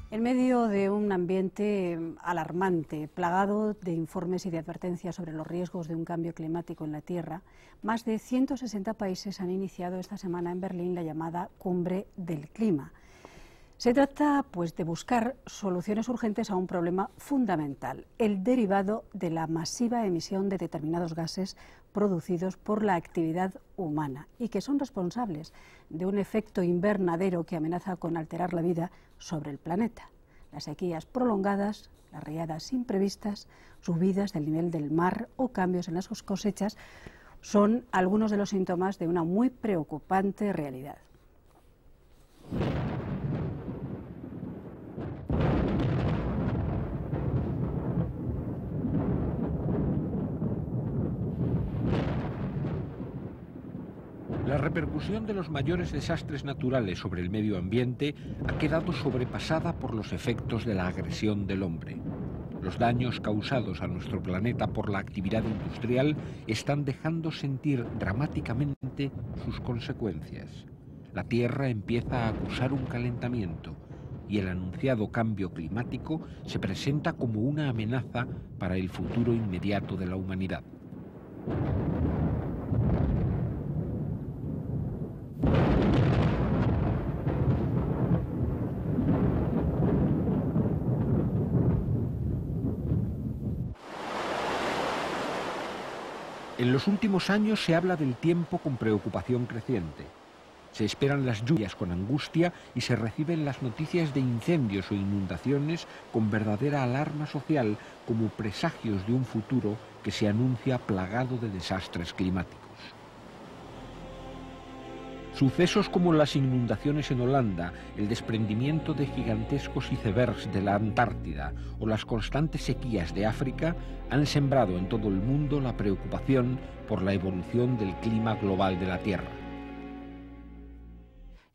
En medio de un ambiente alarmante, plagado de informes y de advertencias sobre los riesgos de un cambio climático en la Tierra, más de 160 países han iniciado esta semana en Berlín la llamada Cumbre del Clima. Se trata, pues, de buscar soluciones urgentes a un problema fundamental, el derivado de la masiva emisión de determinados gases producidos por la actividad humana y que son responsables de un efecto invernadero que amenaza con alterar la vida sobre el planeta. Las sequías prolongadas, las riadas imprevistas, subidas del nivel del mar o cambios en las cosechas son algunos de los síntomas de una muy preocupante realidad. La repercusión de los mayores desastres naturales sobre el medio ambiente ha quedado sobrepasada por los efectos de la agresión del hombre. Los daños causados a nuestro planeta por la actividad industrial están dejando sentir dramáticamente sus consecuencias. La Tierra empieza a acusar un calentamiento y el anunciado cambio climático se presenta como una amenaza para el futuro inmediato de la humanidad. En los últimos años se habla del tiempo con preocupación creciente. Se esperan las lluvias con angustia y se reciben las noticias de incendios o inundaciones con verdadera alarma social como presagios de un futuro que se anuncia plagado de desastres climáticos. Sucesos como las inundaciones en Holanda, el desprendimiento de gigantescos icebergs de la Antártida o las constantes sequías de África han sembrado en todo el mundo la preocupación por la evolución del clima global de la Tierra.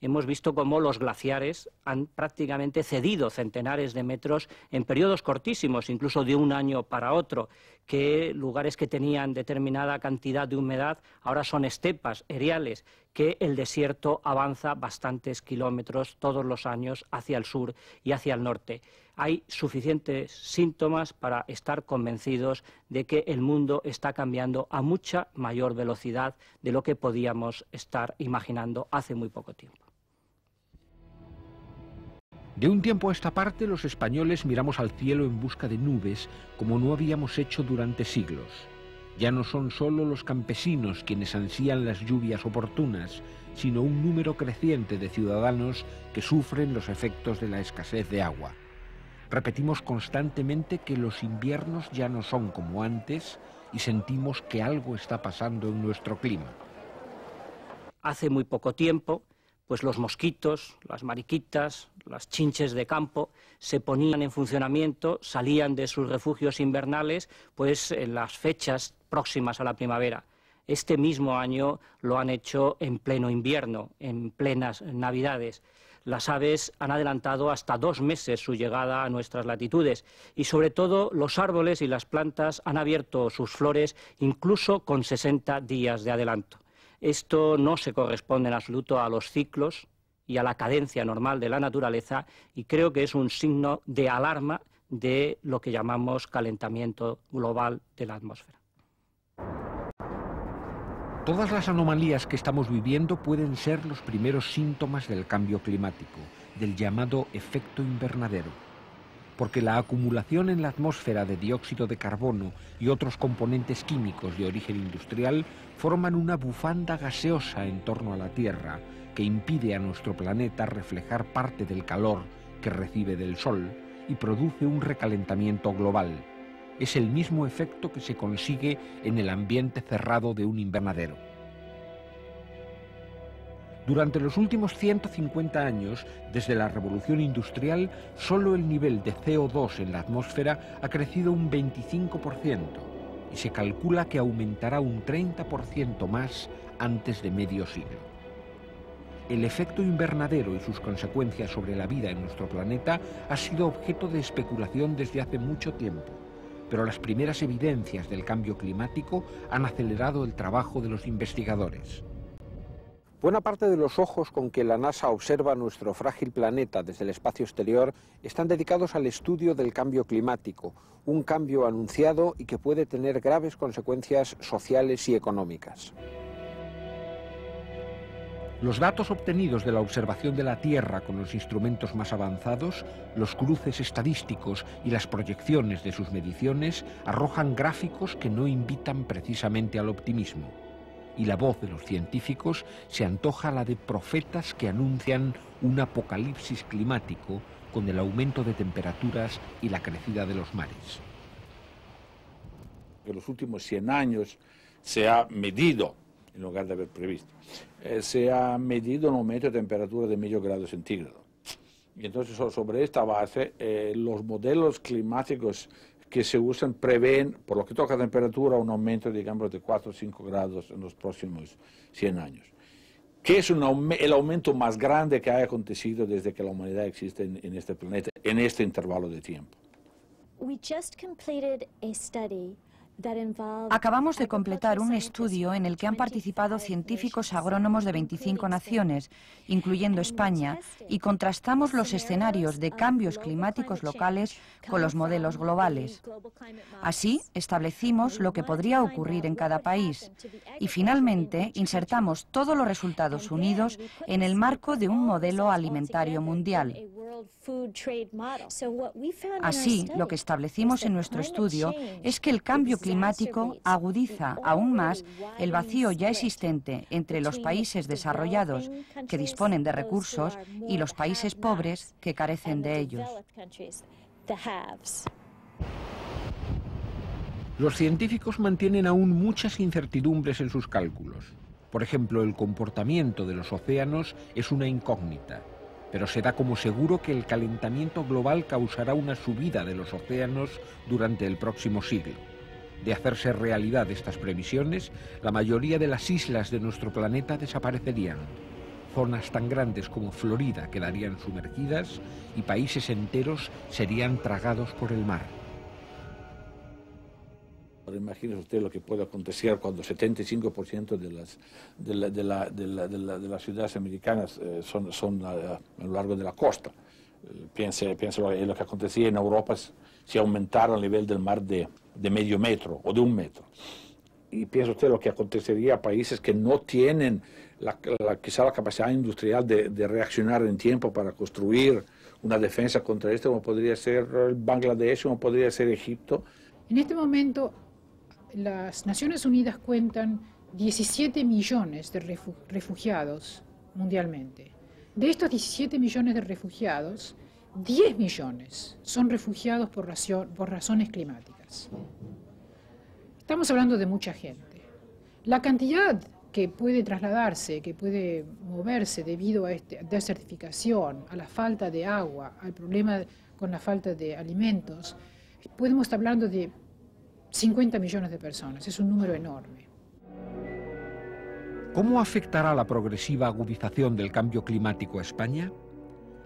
Hemos visto cómo los glaciares han prácticamente cedido centenares de metros en periodos cortísimos, incluso de un año para otro, que lugares que tenían determinada cantidad de humedad ahora son estepas, eriales, que el desierto avanza bastantes kilómetros todos los años hacia el sur y hacia el norte. Hay suficientes síntomas para estar convencidos de que el mundo está cambiando a mucha mayor velocidad de lo que podíamos estar imaginando hace muy poco tiempo. De un tiempo a esta parte, los españoles miramos al cielo en busca de nubes como no habíamos hecho durante siglos. Ya no son solo los campesinos quienes ansían las lluvias oportunas, sino un número creciente de ciudadanos que sufren los efectos de la escasez de agua. Repetimos constantemente que los inviernos ya no son como antes y sentimos que algo está pasando en nuestro clima. Hace muy poco tiempo, pues los mosquitos, las mariquitas, las chinches de campo se ponían en funcionamiento, salían de sus refugios invernales pues en las fechas próximas a la primavera. Este mismo año lo han hecho en pleno invierno, en plenas navidades. Las aves han adelantado hasta 2 meses su llegada a nuestras latitudes y sobre todo los árboles y las plantas han abierto sus flores incluso con 60 días de adelanto. Esto no se corresponde en absoluto a los ciclos y a la cadencia normal de la naturaleza y creo que es un signo de alarma de lo que llamamos calentamiento global de la atmósfera. Todas las anomalías que estamos viviendo pueden ser los primeros síntomas del cambio climático, del llamado efecto invernadero. Porque la acumulación en la atmósfera de dióxido de carbono y otros componentes químicos de origen industrial forman una bufanda gaseosa en torno a la Tierra que impide a nuestro planeta reflejar parte del calor que recibe del Sol y produce un recalentamiento global. Es el mismo efecto que se consigue en el ambiente cerrado de un invernadero. Durante los últimos 150 años, desde la revolución industrial, solo el nivel de CO2 en la atmósfera ha crecido un 25% y se calcula que aumentará un 30% más antes de medio siglo. El efecto invernadero y sus consecuencias sobre la vida en nuestro planeta ha sido objeto de especulación desde hace mucho tiempo, pero las primeras evidencias del cambio climático han acelerado el trabajo de los investigadores. Buena parte de los ojos con que la NASA observa nuestro frágil planeta desde el espacio exterior están dedicados al estudio del cambio climático, un cambio anunciado y que puede tener graves consecuencias sociales y económicas. Los datos obtenidos de la observación de la Tierra con los instrumentos más avanzados, los cruces estadísticos y las proyecciones de sus mediciones arrojan gráficos que no invitan precisamente al optimismo. Y la voz de los científicos se antoja la de profetas que anuncian un apocalipsis climático con el aumento de temperaturas y la crecida de los mares. En los últimos 100 años se ha medido, en lugar de haber previsto, se ha medido un aumento de temperatura de medio grado centígrado. Y entonces sobre esta base los modelos climáticos que se usan prevén, por lo que toca a temperatura, un aumento, digamos, de 4 o 5 grados en los próximos 100 años. Que es el aumento más grande que ha acontecido desde que la humanidad existe en este planeta, en este intervalo de tiempo. Acabamos de completar un estudio en el que han participado científicos agrónomos de 25 naciones, incluyendo España, y contrastamos los escenarios de cambios climáticos locales con los modelos globales. Así, establecimos lo que podría ocurrir en cada país y, finalmente, insertamos todos los resultados unidos en el marco de un modelo alimentario mundial. Así, lo que establecimos en nuestro estudio es que el cambio climático agudiza aún más el vacío ya existente entre los países desarrollados que disponen de recursos y los países pobres que carecen de ellos. Los científicos mantienen aún muchas incertidumbres en sus cálculos. Por ejemplo, el comportamiento de los océanos es una incógnita, pero se da como seguro que el calentamiento global causará una subida de los océanos durante el próximo siglo. De hacerse realidad estas previsiones, la mayoría de las islas de nuestro planeta desaparecerían. Zonas tan grandes como Florida quedarían sumergidas y países enteros serían tragados por el mar. Imagínese usted lo que puede acontecer cuando 75% de las ciudades americanas son a lo largo de la costa. Piense en lo que acontecía en Europa si aumentara el nivel del mar de medio metro o de 1 metro. Y piensa usted lo que acontecería a países que no tienen quizá la capacidad industrial de reaccionar en tiempo para construir una defensa contra esto, como podría ser Bangladesh, como podría ser Egipto. En este momento, las Naciones Unidas cuentan 17 millones de refugiados mundialmente. De estos 17 millones de refugiados, 10 millones son refugiados por razones climáticas. Estamos hablando de mucha gente. La cantidad que puede trasladarse, que puede moverse debido a esta desertificación, a la falta de agua, al problema con la falta de alimentos, podemos estar hablando de 50 millones de personas. Es un número enorme. ¿Cómo afectará la progresiva agudización del cambio climático a España?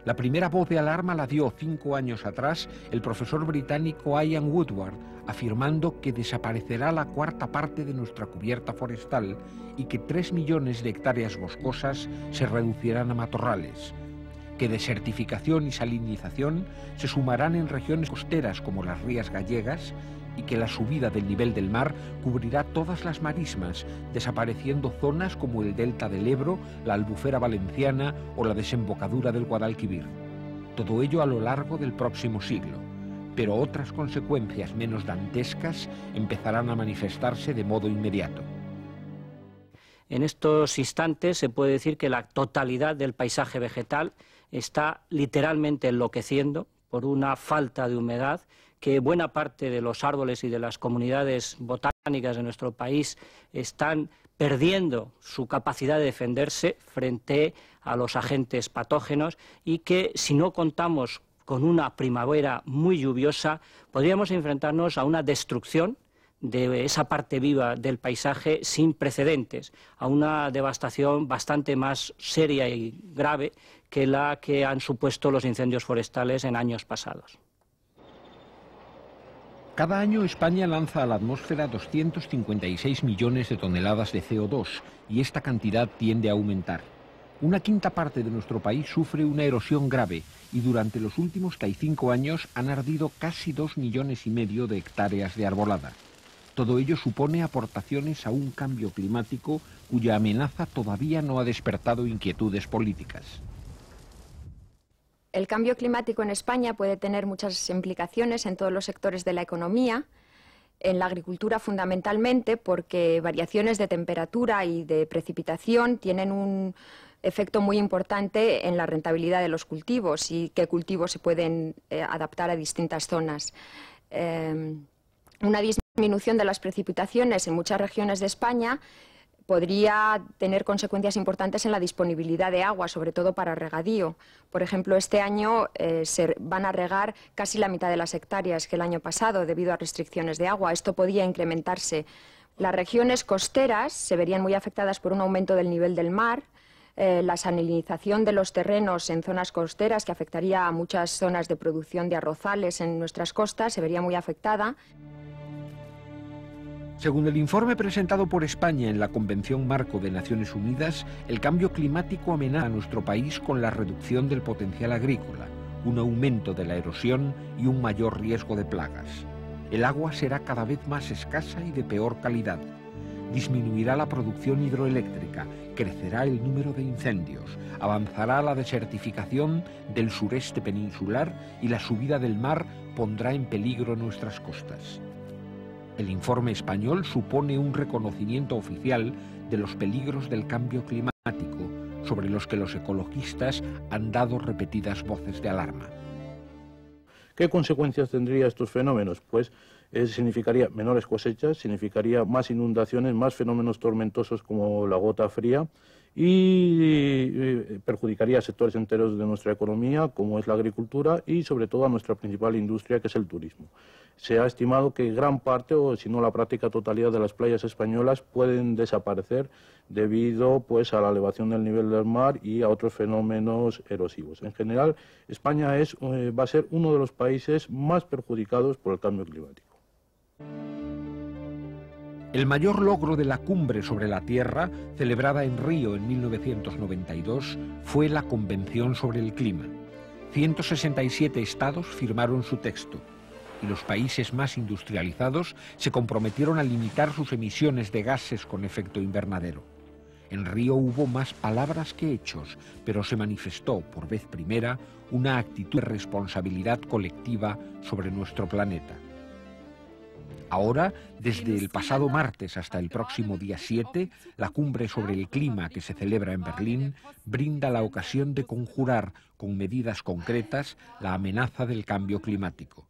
La primera voz de alarma la dio 5 años atrás el profesor británico Ian Woodward, afirmando que desaparecerá la 1/4 parte de nuestra cubierta forestal y que 3 millones de hectáreas boscosas se reducirán a matorrales, que desertificación y salinización se sumarán en regiones costeras como las rías gallegas y que la subida del nivel del mar cubrirá todas las marismas, desapareciendo zonas como el delta del Ebro, la Albufera valenciana o la desembocadura del Guadalquivir. Todo ello a lo largo del próximo siglo, pero otras consecuencias menos dantescas empezarán a manifestarse de modo inmediato. En estos instantes se puede decir que la totalidad del paisaje vegetal está literalmente enloqueciendo por una falta de humedad, que buena parte de los árboles y de las comunidades botánicas de nuestro país están perdiendo su capacidad de defenderse frente a los agentes patógenos y que si no contamos con una primavera muy lluviosa podríamos enfrentarnos a una destrucción de esa parte viva del paisaje sin precedentes, a una devastación bastante más seria y grave que la que han supuesto los incendios forestales en años pasados. Cada año España lanza a la atmósfera 256 millones de toneladas de CO2 y esta cantidad tiende a aumentar. Una quinta parte de nuestro país sufre una erosión grave y durante los últimos 35 años han ardido casi 2,5 millones de hectáreas de arbolada. Todo ello supone aportaciones a un cambio climático cuya amenaza todavía no ha despertado inquietudes políticas. El cambio climático en España puede tener muchas implicaciones en todos los sectores de la economía, en la agricultura fundamentalmente, porque variaciones de temperatura y de precipitación tienen un efecto muy importante en la rentabilidad de los cultivos y qué cultivos se pueden adaptar a distintas zonas. Una disminución de las precipitaciones en muchas regiones de España podría tener consecuencias importantes en la disponibilidad de agua, sobre todo para regadío. Por ejemplo, este año se van a regar casi la mitad de las hectáreas que el año pasado debido a restricciones de agua. Esto podía incrementarse. Las regiones costeras se verían muy afectadas por un aumento del nivel del mar, la salinización de los terrenos en zonas costeras, que afectaría a muchas zonas de producción de arrozales en nuestras costas, se vería muy afectada. Según el informe presentado por España en la Convención Marco de Naciones Unidas, el cambio climático amenaza a nuestro país con la reducción del potencial agrícola, un aumento de la erosión y un mayor riesgo de plagas. El agua será cada vez más escasa y de peor calidad. Disminuirá la producción hidroeléctrica, crecerá el número de incendios, avanzará la desertificación del sureste peninsular y la subida del mar pondrá en peligro nuestras costas. El informe español supone un reconocimiento oficial de los peligros del cambio climático, sobre los que los ecologistas han dado repetidas voces de alarma. ¿Qué consecuencias tendrían estos fenómenos? Pues significaría menores cosechas, significaría más inundaciones, más fenómenos tormentosos como la gota fría y perjudicaría a sectores enteros de nuestra economía, como es la agricultura, y sobre todo a nuestra principal industria, que es el turismo. Se ha estimado que gran parte, o si no la práctica totalidad de las playas españolas, pueden desaparecer debido pues, a la elevación del nivel del mar y a otros fenómenos erosivos. En general, España va a ser uno de los países más perjudicados por el cambio climático. El mayor logro de la Cumbre sobre la Tierra, celebrada en Río en 1992, fue la Convención sobre el Clima. 167 estados firmaron su texto y los países más industrializados se comprometieron a limitar sus emisiones de gases con efecto invernadero. En Río hubo más palabras que hechos, pero se manifestó por vez primera una actitud de responsabilidad colectiva sobre nuestro planeta. Ahora, desde el pasado martes hasta el próximo día 7, la cumbre sobre el clima que se celebra en Berlín brinda la ocasión de conjurar con medidas concretas la amenaza del cambio climático.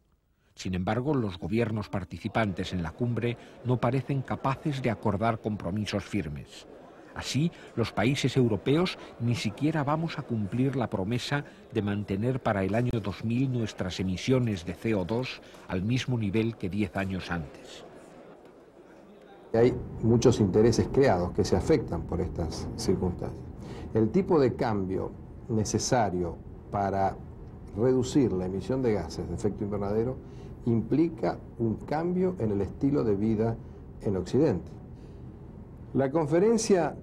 Sin embargo, los gobiernos participantes en la cumbre no parecen capaces de acordar compromisos firmes. Así, los países europeos ni siquiera vamos a cumplir la promesa de mantener para el año 2000 nuestras emisiones de CO2 al mismo nivel que 10 años antes. Hay muchos intereses creados que se afectan por estas circunstancias. El tipo de cambio necesario para reducir la emisión de gases de efecto invernadero implica un cambio en el estilo de vida en Occidente. La conferencia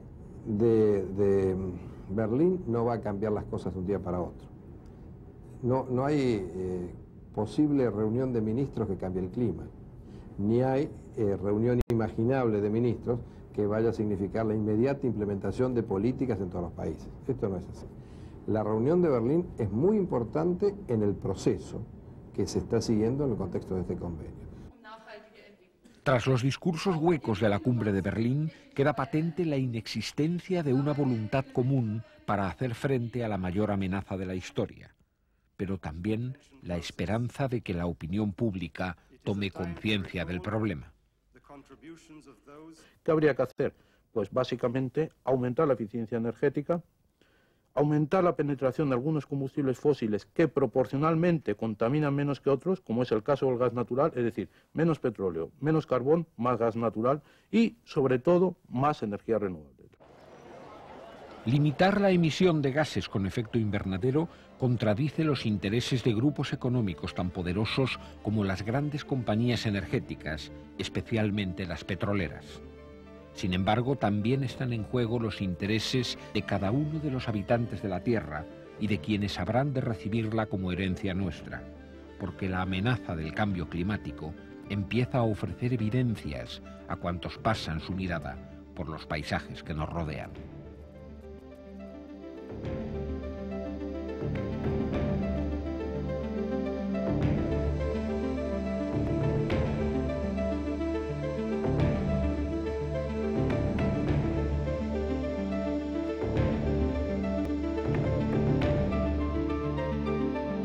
de Berlín no va a cambiar las cosas de un día para otro. No hay posible reunión de ministros que cambie el clima, ni hay reunión imaginable de ministros que vaya a significar la inmediata implementación de políticas en todos los países. Esto no es así. La reunión de Berlín es muy importante en el proceso que se está siguiendo en el contexto de este convenio. Tras los discursos huecos de la cumbre de Berlín, queda patente la inexistencia de una voluntad común para hacer frente a la mayor amenaza de la historia, pero también la esperanza de que la opinión pública tome conciencia del problema. ¿Qué habría que hacer? Pues básicamente aumentar la eficiencia energética, aumentar la penetración de algunos combustibles fósiles que proporcionalmente contaminan menos que otros, como es el caso del gas natural, es decir, menos petróleo, menos carbón, más gas natural y, sobre todo, más energía renovable. Limitar la emisión de gases con efecto invernadero contradice los intereses de grupos económicos tan poderosos como las grandes compañías energéticas, especialmente las petroleras. Sin embargo, también están en juego los intereses de cada uno de los habitantes de la Tierra y de quienes habrán de recibirla como herencia nuestra, porque la amenaza del cambio climático empieza a ofrecer evidencias a cuantos pasan su mirada por los paisajes que nos rodean.